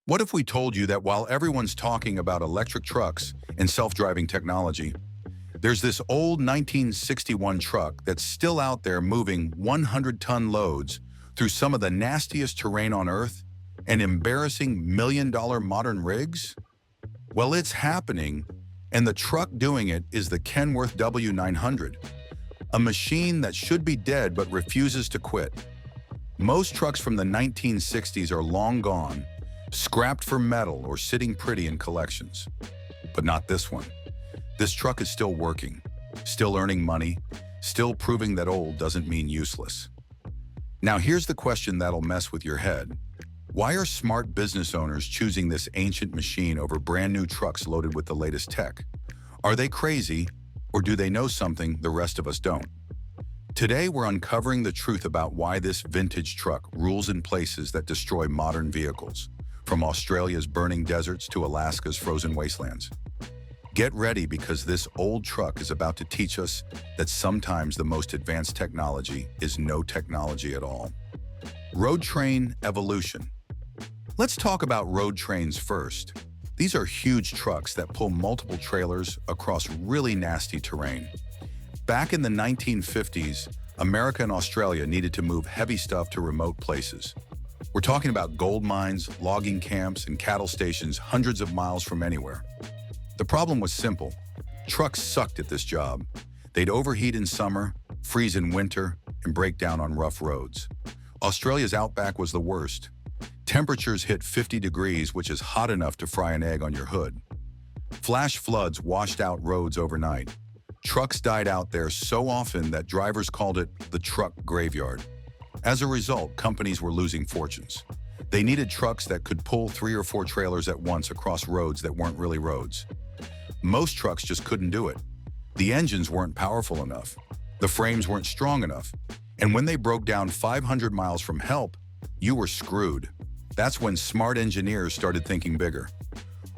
What if we told you that while everyone's talking about electric trucks and self-driving technology, there's this old 1961 truck that's still out there moving 100-ton loads through some of the nastiest terrain on Earth and embarrassing million-dollar modern rigs? Well, it's happening, and the truck doing it is the Kenworth W900, a machine that should be dead but refuses to quit. Most trucks from the 1960s are long gone, scrapped for metal or sitting pretty in collections. But not this one. This truck is still working, still earning money, still proving that old doesn't mean useless. Now here's the question that'll mess with your head. Why are smart business owners choosing this ancient machine over brand new trucks loaded with the latest tech? Are they crazy, or do they know something the rest of us don't? Today we're uncovering the truth about why this vintage truck rules in places that destroy modern vehicles, from Australia's burning deserts to Alaska's frozen wastelands. Get ready, because this old truck is about to teach us that sometimes the most advanced technology is no technology at all. Road train evolution. Let's talk about road trains first. These are huge trucks that pull multiple trailers across really nasty terrain. Back in the 1950s, America and Australia needed to move heavy stuff to remote places. We're talking about gold mines, logging camps, and cattle stations hundreds of miles from anywhere. The problem was simple. Trucks sucked at this job. They'd overheat in summer, freeze in winter, and break down on rough roads. Australia's outback was the worst. Temperatures hit 50 degrees, which is hot enough to fry an egg on your hood. Flash floods washed out roads overnight. Trucks died out there so often that drivers called it the truck graveyard. As a result, companies were losing fortunes. They needed trucks that could pull 3 or 4 trailers at once across roads that weren't really roads. Most trucks just couldn't do it. The engines weren't powerful enough. The frames weren't strong enough. And when they broke down 500 miles from help, you were screwed. That's when smart engineers started thinking bigger.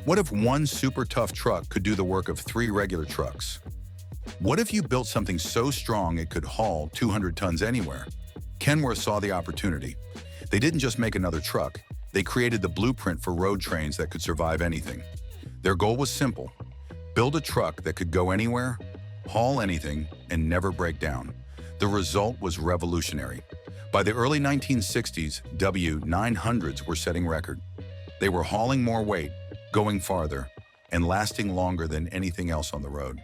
What if one super tough truck could do the work of 3 regular trucks? What if you built something so strong it could haul 200 tons anywhere? Kenworth saw the opportunity. They didn't just make another truck, they created the blueprint for road trains that could survive anything. Their goal was simple: build a truck that could go anywhere, haul anything, and never break down. The result was revolutionary. By the early 1960s, W900s were setting record. They were hauling more weight, going farther, and lasting longer than anything else on the road.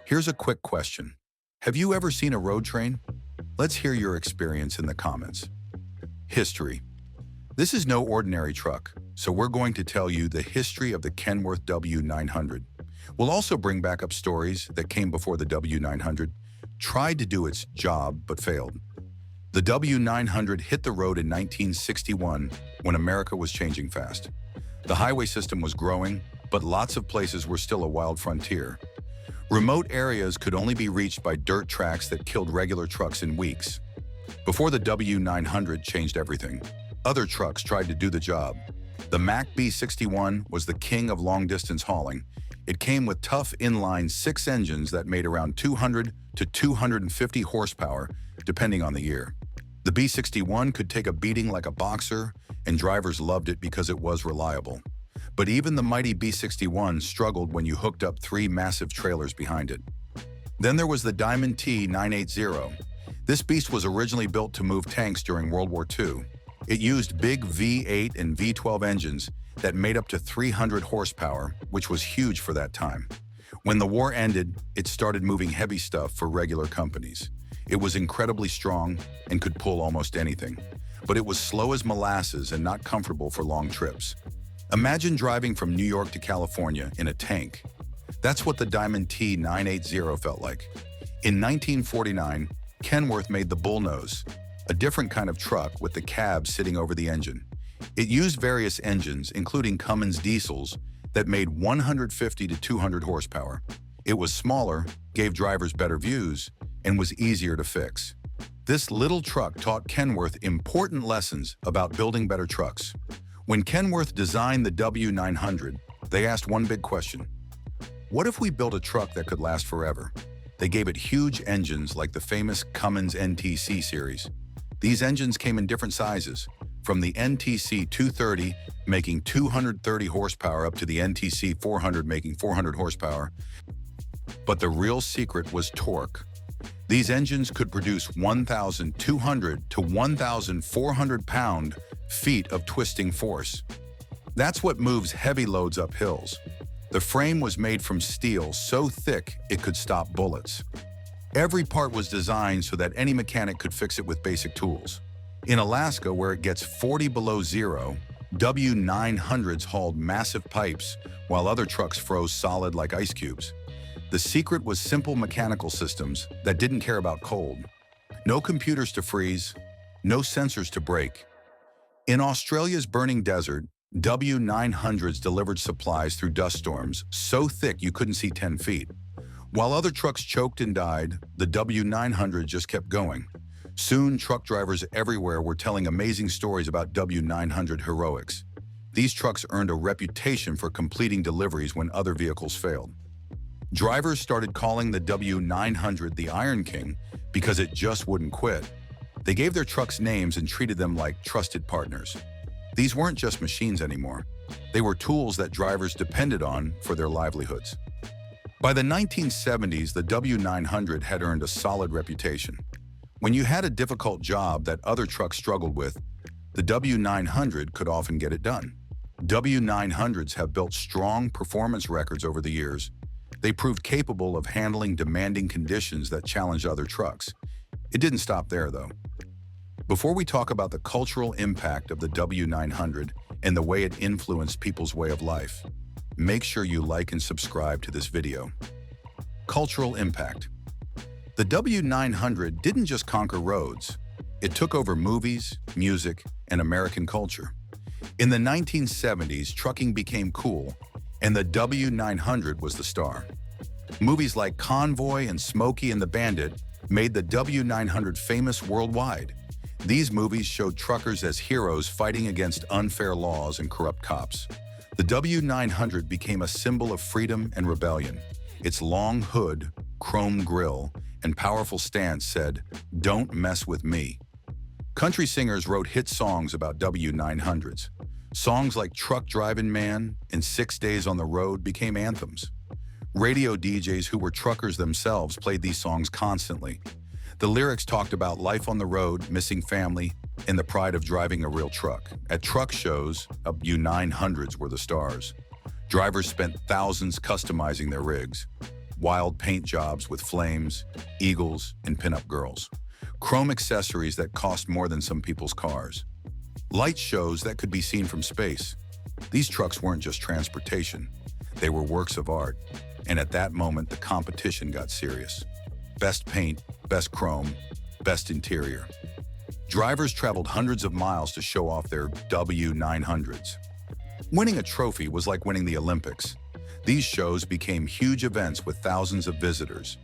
Here's a quick question. Have you ever seen a road train? Let's hear your experience in the comments. History. This is no ordinary truck, so we're going to tell you the history of the Kenworth W900. We'll also bring back up stories that came before the W900, tried to do its job but failed. The W900 hit the road in 1961 when America was changing fast. The highway system was growing, but lots of places were still a wild frontier. Remote areas could only be reached by dirt tracks that killed regular trucks in weeks. Before the W900 changed everything, other trucks tried to do the job. The Mack B61 was the king of long-distance hauling. It came with tough inline 6 engines that made around 200 to 250 horsepower, depending on the year. The B61 could take a beating like a boxer, and drivers loved it because it was reliable. But even the mighty B61 struggled when you hooked up 3 massive trailers behind it. Then there was the Diamond T980. This beast was originally built to move tanks during World War II. It used big V8 and V12 engines that made up to 300 horsepower, which was huge for that time. When the war ended, it started moving heavy stuff for regular companies. It was incredibly strong and could pull almost anything. But it was slow as molasses and not comfortable for long trips. Imagine driving from New York to California in a tank. That's what the Diamond T980 felt like. In 1949, Kenworth made the Bullnose, a different kind of truck with the cab sitting over the engine. It used various engines, including Cummins diesels, that made 150 to 200 horsepower. It was smaller, gave drivers better views, and was easier to fix. This little truck taught Kenworth important lessons about building better trucks. When Kenworth designed the W900, they asked one big question: what if we built a truck that could last forever? They gave it huge engines like the famous Cummins NTC series. These engines came in different sizes, from the NTC 230 making 230 horsepower up to the NTC 400 making 400 horsepower. But the real secret was torque. These engines could produce 1,200 to 1,400 pound-feet of twisting force. That's what moves heavy loads up hills. The frame was made from steel so thick it could stop bullets. Every part was designed so that any mechanic could fix it with basic tools. In Alaska, where it gets 40 below zero, W900s hauled massive pipes while other trucks froze solid like ice cubes. The secret was simple mechanical systems that didn't care about cold. No computers to freeze, no sensors to break. In Australia's burning desert, W900s delivered supplies through dust storms so thick you couldn't see 10 feet. While other trucks choked and died, the W900 just kept going. Soon, truck drivers everywhere were telling amazing stories about W900 heroics. These trucks earned a reputation for completing deliveries when other vehicles failed. Drivers started calling the W900 the Iron King because it just wouldn't quit. They gave their trucks names and treated them like trusted partners. These weren't just machines anymore. They were tools that drivers depended on for their livelihoods. By the 1970s, the W900 had earned a solid reputation. When you had a difficult job that other trucks struggled with, the W900 could often get it done. W900s have built strong performance records over the years. They proved capable of handling demanding conditions that challenged other trucks. It didn't stop there, though. Before we talk about the cultural impact of the W900 and the way it influenced people's way of life, make sure you like and subscribe to this video. Cultural impact. The W900 didn't just conquer roads. It took over movies, music, and American culture. In the 1970s, trucking became cool, and the W900 was the star. Movies like Convoy and Smokey and the Bandit made the W900 famous worldwide. These movies showed truckers as heroes fighting against unfair laws and corrupt cops. The W900 became a symbol of freedom and rebellion. Its long hood, chrome grille, and powerful stance said, "Don't mess with me." Country singers wrote hit songs about W900s. Songs like Truck Drivin' Man and 6 Days on the Road became anthems. Radio DJs who were truckers themselves played these songs constantly. The lyrics talked about life on the road, missing family, and the pride of driving a real truck. At truck shows, W900s were the stars. Drivers spent thousands customizing their rigs. Wild paint jobs with flames, eagles, and pinup girls. Chrome accessories that cost more than some people's cars. Light shows that could be seen from space. These trucks weren't just transportation. They were works of art. And at that moment, the competition got serious. Best paint, best chrome, best interior. Drivers traveled hundreds of miles to show off their W900s. Winning a trophy was like winning the Olympics. These shows became huge events with thousands of visitors.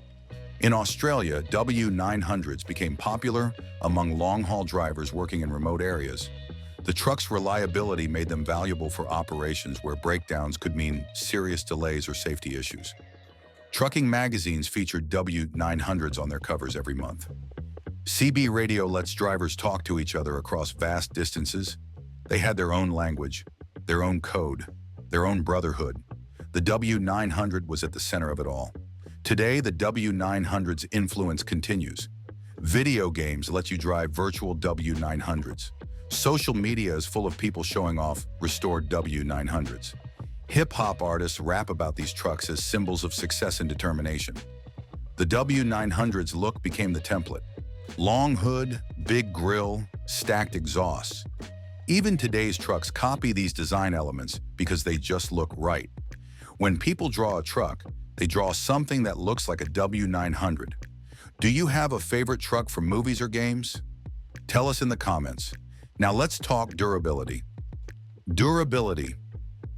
In Australia, W900s became popular among long-haul drivers working in remote areas. The truck's reliability made them valuable for operations where breakdowns could mean serious delays or safety issues. Trucking magazines featured W900s on their covers every month. CB radio lets drivers talk to each other across vast distances. They had their own language, their own code, their own brotherhood. The W900 was at the center of it all. Today, the W900's influence continues. Video games let you drive virtual W900s. Social media is full of people showing off restored W900s. Hip-hop artists rap about these trucks as symbols of success and determination. The W900's look became the template. Long hood, big grille, stacked exhausts. Even today's trucks copy these design elements because they just look right. When people draw a truck, they draw something that looks like a W900. Do you have a favorite truck from movies or games? Tell us in the comments. Now let's talk durability. Durability.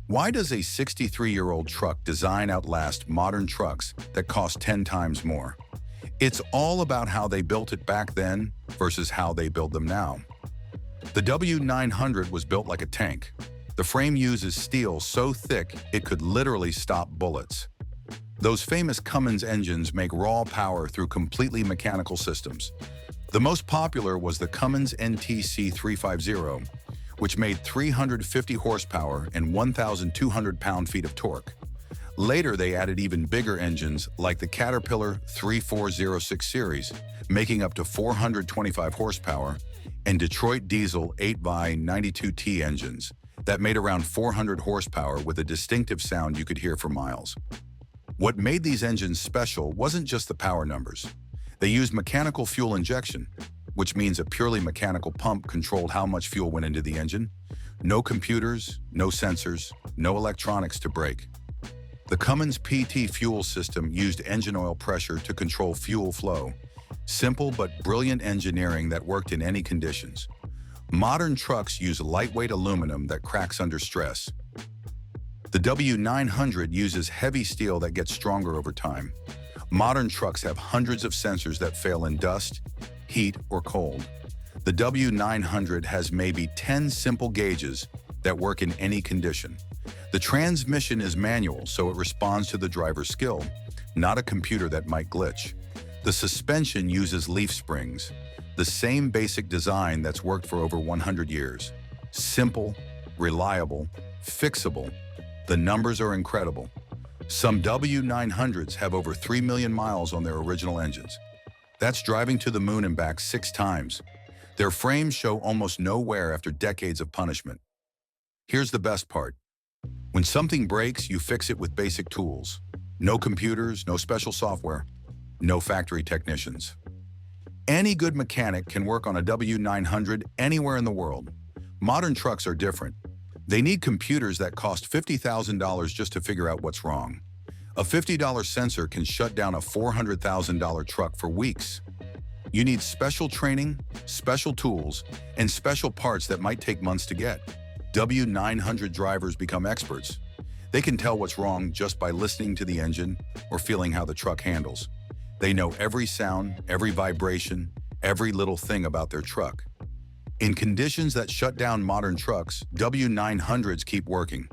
Why does a 63-year-old truck design outlast modern trucks that cost 10 times more? It's all about how they built it back then versus how they build them now. The W900 was built like a tank. The frame uses steel so thick it could literally stop bullets. Those famous Cummins engines make raw power through completely mechanical systems. The most popular was the Cummins NTC 350. which made 350 horsepower and 1,200 pound-feet of torque. Later, they added even bigger engines like the Caterpillar 3406 series, making up to 425 horsepower, and Detroit Diesel 8x92T engines that made around 400 horsepower with a distinctive sound you could hear for miles. What made these engines special wasn't just the power numbers. They used mechanical fuel injection, which means a purely mechanical pump controlled how much fuel went into the engine. No computers, no sensors, no electronics to brake. The Cummins PT fuel system used engine oil pressure to control fuel flow. Simple but brilliant engineering that worked in any conditions. Modern trucks use lightweight aluminum that cracks under stress. The W900 uses heavy steel that gets stronger over time. Modern trucks have hundreds of sensors that fail in dust, heat, or cold. The W900 has maybe 10 simple gauges that work in any condition. The transmission is manual, so it responds to the driver's skill, not a computer that might glitch. The suspension uses leaf springs, the same basic design that's worked for over 100 years. Simple, reliable, fixable. The numbers are incredible. Some W900s have over 3 million miles on their original engines. That's driving to the moon and back 6 times. Their frames show almost no wear after decades of punishment. Here's the best part. When something breaks, you fix it with basic tools. No computers, no special software, no factory technicians. Any good mechanic can work on a W900 anywhere in the world. Modern trucks are different. They need computers that cost $50,000 just to figure out what's wrong. A $50 sensor can shut down a $400,000 truck for weeks. You need special training, special tools, and special parts that might take months to get. W900 drivers become experts. They can tell what's wrong just by listening to the engine or feeling how the truck handles. They know every sound, every vibration, every little thing about their truck. In conditions that shut down modern trucks, W900s keep working.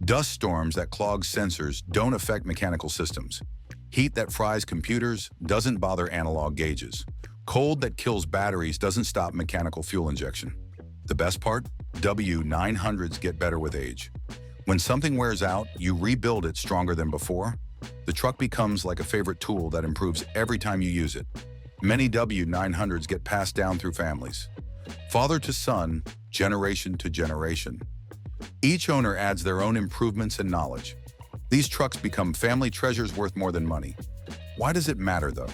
Dust storms that clog sensors don't affect mechanical systems. Heat that fries computers doesn't bother analog gauges. Cold that kills batteries doesn't stop mechanical fuel injection. The best part? W900s get better with age. When something wears out, you rebuild it stronger than before. The truck becomes like a favorite tool that improves every time you use it. Many W900s get passed down through families. Father to son, generation to generation. Each owner adds their own improvements and knowledge. These trucks become family treasures worth more than money. Why does it matter, though?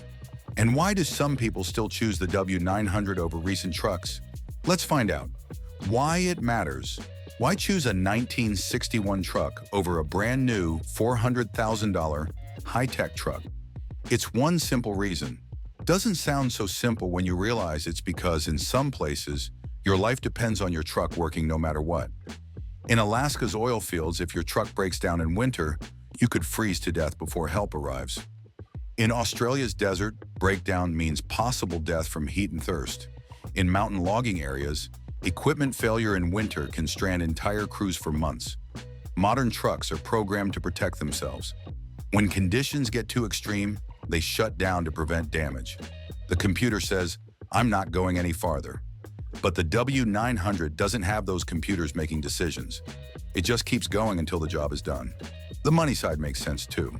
And why do some people still choose the W900 over recent trucks? Let's find out. Why it matters. Why choose a 1961 truck over a brand new $400,000 high-tech truck? It's one simple reason. Doesn't sound so simple when you realize it's because in some places, your life depends on your truck working no matter what. In Alaska's oil fields, if your truck breaks down in winter, you could freeze to death before help arrives. In Australia's desert, breakdown means possible death from heat and thirst. In mountain logging areas, equipment failure in winter can strand entire crews for months. Modern trucks are programmed to protect themselves. When conditions get too extreme, they shut down to prevent damage. The computer says, "I'm not going any farther." But the W900 doesn't have those computers making decisions. It just keeps going until the job is done. The money side makes sense too.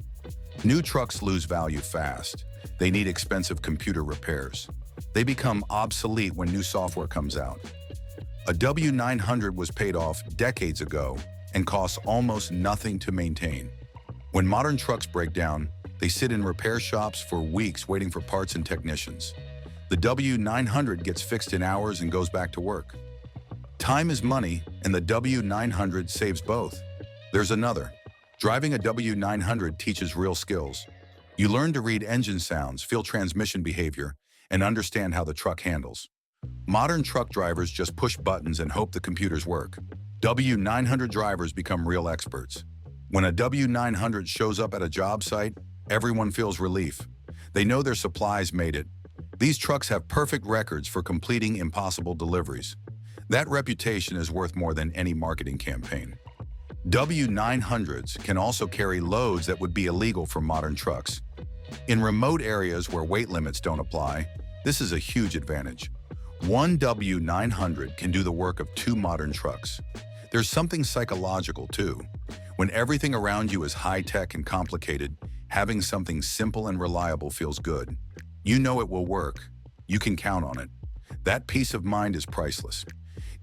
New trucks lose value fast. They need expensive computer repairs. They become obsolete when new software comes out. A W900 was paid off decades ago and costs almost nothing to maintain. When modern trucks break down, they sit in repair shops for weeks waiting for parts and technicians. The W900 gets fixed in hours and goes back to work. Time is money, and the W900 saves both. There's another. Driving a W900 teaches real skills. You learn to read engine sounds, feel transmission behavior, and understand how the truck handles. Modern truck drivers just push buttons and hope the computers work. W900 drivers become real experts. When a W900 shows up at a job site, everyone feels relief. They know their supplies made it. These trucks have perfect records for completing impossible deliveries. That reputation is worth more than any marketing campaign. W900s can also carry loads that would be illegal for modern trucks. In remote areas where weight limits don't apply, this is a huge advantage. One W900 can do the work of two modern trucks. There's something psychological, too. When everything around you is high-tech and complicated, having something simple and reliable feels good. You know it will work. You can count on it. That peace of mind is priceless.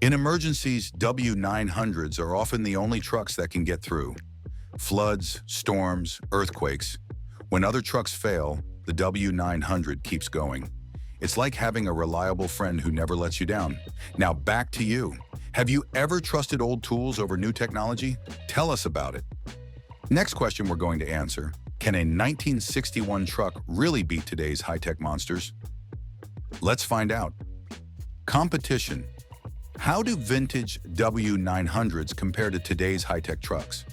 In emergencies, W900s are often the only trucks that can get through. Floods, storms, earthquakes. When other trucks fail, the W900 keeps going. It's like having a reliable friend who never lets you down. Now back to you. Have you ever trusted old tools over new technology? Tell us about it. Next question we're going to answer: can a 1961 truck really beat today's high-tech monsters? Let's find out. Competition. How do vintage W900s compare to today's high-tech trucks?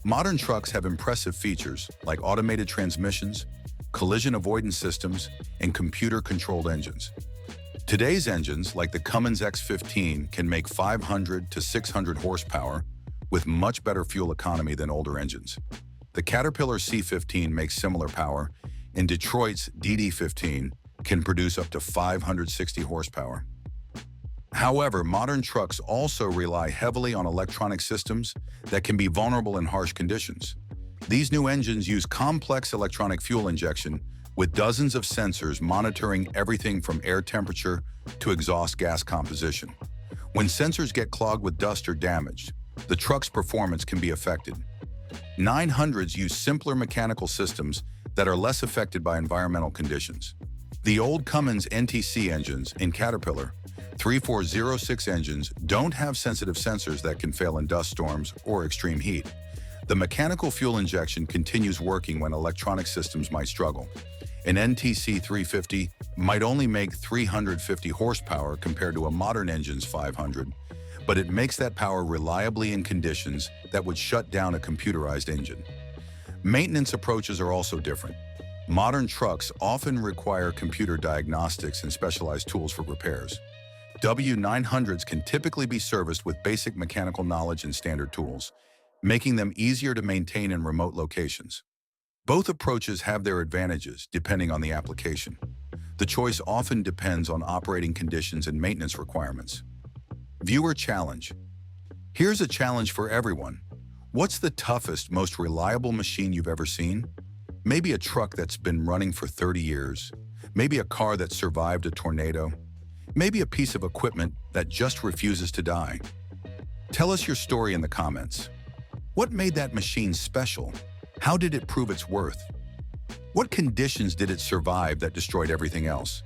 Modern trucks have impressive features like automated transmissions, collision avoidance systems, and computer-controlled engines. Today's engines, like the Cummins X15, can make 500 to 600 horsepower with much better fuel economy than older engines. The Caterpillar C15 makes similar power, and Detroit's DD15 can produce up to 560 horsepower. However, modern trucks also rely heavily on electronic systems that can be vulnerable in harsh conditions. These new engines use complex electronic fuel injection with dozens of sensors monitoring everything from air temperature to exhaust gas composition. When sensors get clogged with dust or damaged, the truck's performance can be affected. 900s use simpler mechanical systems that are less affected by environmental conditions. The old Cummins NTC engines in Caterpillar 3406 engines don't have sensitive sensors that can fail in dust storms or extreme heat. The mechanical fuel injection continues working when electronic systems might struggle. An NTC 350 might only make 350 horsepower compared to a modern engine's 500, but it makes that power reliably in conditions that would shut down a computerized engine. Maintenance approaches are also different. Modern trucks often require computer diagnostics and specialized tools for repairs. W900s can typically be serviced with basic mechanical knowledge and standard tools, making them easier to maintain in remote locations. Both approaches have their advantages depending on the application. The choice often depends on operating conditions and maintenance requirements. Viewer challenge. Here's a challenge for everyone. What's the toughest, most reliable machine you've ever seen? Maybe a truck that's been running for 30 years. Maybe a car that survived a tornado. Maybe a piece of equipment that just refuses to die. Tell us your story in the comments. What made that machine special? How did it prove its worth? What conditions did it survive that destroyed everything else?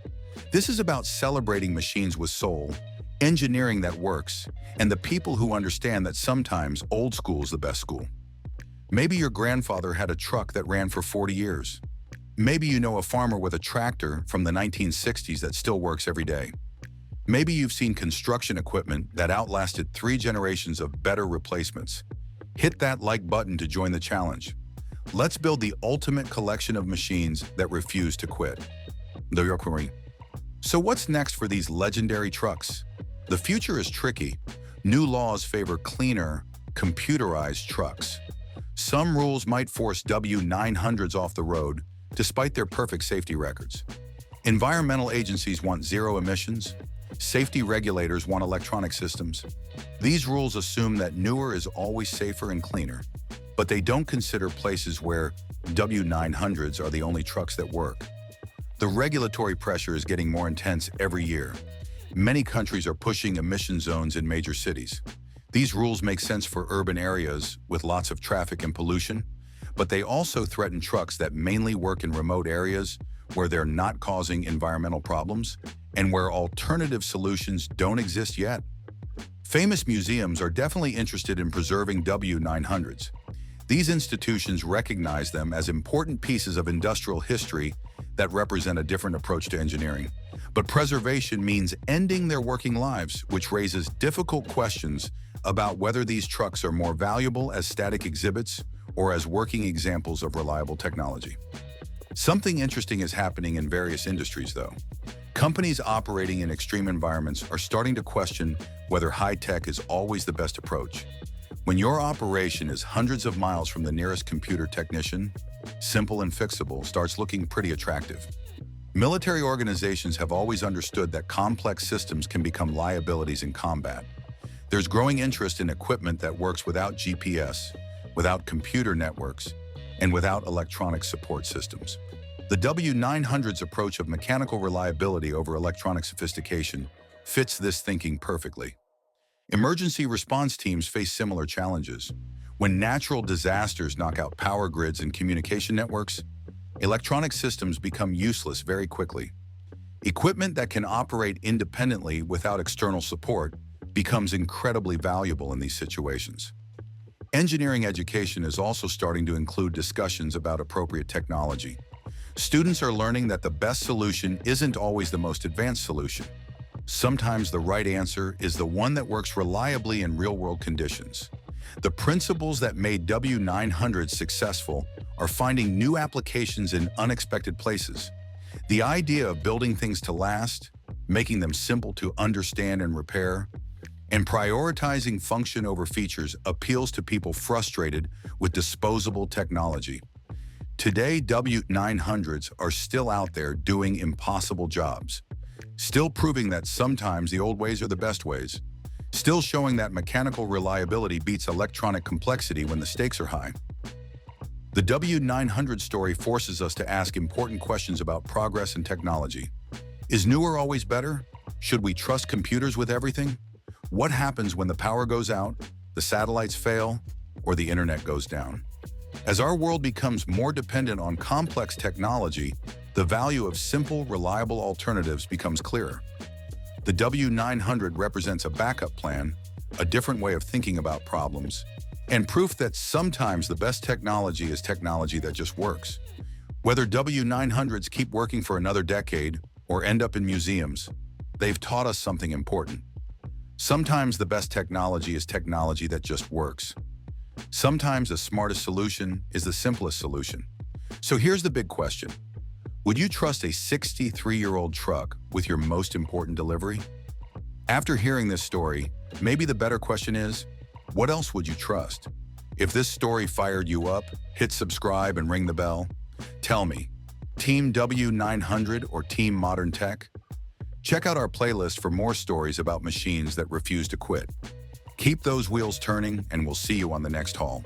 This is about celebrating machines with soul, engineering that works, and the people who understand that sometimes old school is the best school. Maybe your grandfather had a truck that ran for 40 years. Maybe you know a farmer with a tractor from the 1960s that still works every day. Maybe you've seen construction equipment that outlasted 3 generations of better replacements. Hit that like button to join the challenge. Let's build the ultimate collection of machines that refuse to quit. So what's next for these legendary trucks? The future is tricky. New laws favor cleaner, computerized trucks. Some rules might force W900s off the road, despite their perfect safety records. Environmental agencies want zero emissions. Safety regulators want electronic systems. These rules assume that newer is always safer and cleaner, but they don't consider places where W900s are the only trucks that work. The regulatory pressure is getting more intense every year. Many countries are pushing emission zones in major cities. These rules make sense for urban areas with lots of traffic and pollution, but they also threaten trucks that mainly work in remote areas where they're not causing environmental problems and where alternative solutions don't exist yet. Famous museums are definitely interested in preserving W900s. These institutions recognize them as important pieces of industrial history that represent a different approach to engineering. But preservation means ending their working lives, which raises difficult questions about whether these trucks are more valuable as static exhibits or as working examples of reliable technology. Something interesting is happening in various industries, though. Companies operating in extreme environments are starting to question whether high-tech is always the best approach. When your operation is hundreds of miles from the nearest computer technician, simple and fixable starts looking pretty attractive. Military organizations have always understood that complex systems can become liabilities in combat. There's growing interest in equipment that works without GPS, without computer networks, and without electronic support systems. The W900's approach of mechanical reliability over electronic sophistication fits this thinking perfectly. Emergency response teams face similar challenges. When natural disasters knock out power grids and communication networks, electronic systems become useless very quickly. Equipment that can operate independently without external support becomes incredibly valuable in these situations. Engineering education is also starting to include discussions about appropriate technology. Students are learning that the best solution isn't always the most advanced solution. Sometimes the right answer is the one that works reliably in real-world conditions. The principles that made W900 successful are finding new applications in unexpected places. The idea of building things to last, making them simple to understand and repair, and prioritizing function over features appeals to people frustrated with disposable technology. Today, W900s are still out there doing impossible jobs, still proving that sometimes the old ways are the best ways, still showing that mechanical reliability beats electronic complexity when the stakes are high. The W900 story forces us to ask important questions about progress and technology. Is newer always better? Should we trust computers with everything? What happens when the power goes out, the satellites fail, or the internet goes down? As our world becomes more dependent on complex technology, the value of simple, reliable alternatives becomes clearer. The W900 represents a backup plan, a different way of thinking about problems, and proof that sometimes the best technology is technology that just works. Whether W900s keep working for another decade or end up in museums, they've taught us something important. Sometimes the best technology is technology that just works. Sometimes the smartest solution is the simplest solution. So here's the big question. Would you trust a 63-year-old truck with your most important delivery? After hearing this story, maybe the better question is, what else would you trust? If this story fired you up, hit subscribe and ring the bell. Tell me, Team W900 or Team Modern Tech? Check out our playlist for more stories about machines that refuse to quit. Keep those wheels turning, and we'll see you on the next haul.